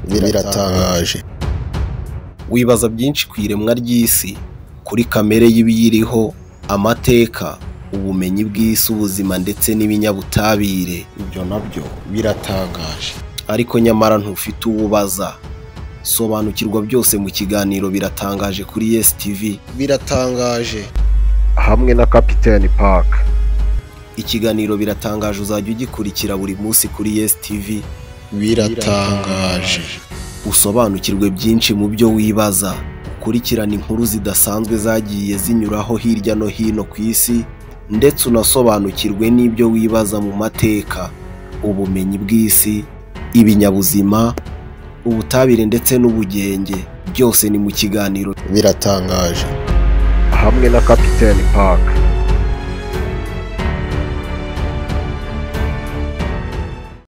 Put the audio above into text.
biratangaje. Wibaza byinshi ku iremwa ry'isi, kuri kamere y'ibiyiriho, amateka, ubumenyi bw'isi, ubuzima ndetse n'ibinyabutabire. Ibyo nabyo biratangaje. Ariko nyamara ntufite uwubaza. Sobanukirwa byose mu kiganiro Biratangaje kuri Yes TV. Biratangaje Hamwe na Kapiteni Park. Ikiganiro Biratangaje uzajya ugikurikira buri munsi kuri Yes TV. Biratangaje. Usobanukirwe byinshi mu byo wibaza. Ukurikirana inkuru zidasanzwe zagiye zinyuraho hirya no hino ku isi, ndetse unasobanukirwe n'ibyo wibaza mu mateka, ubumenyi bw'isi, ibinyabuzima, ubutabire ndetse n'ubugenge. Byose ni mu kiganiro Biratangaje hamwe na Kapiteni Park.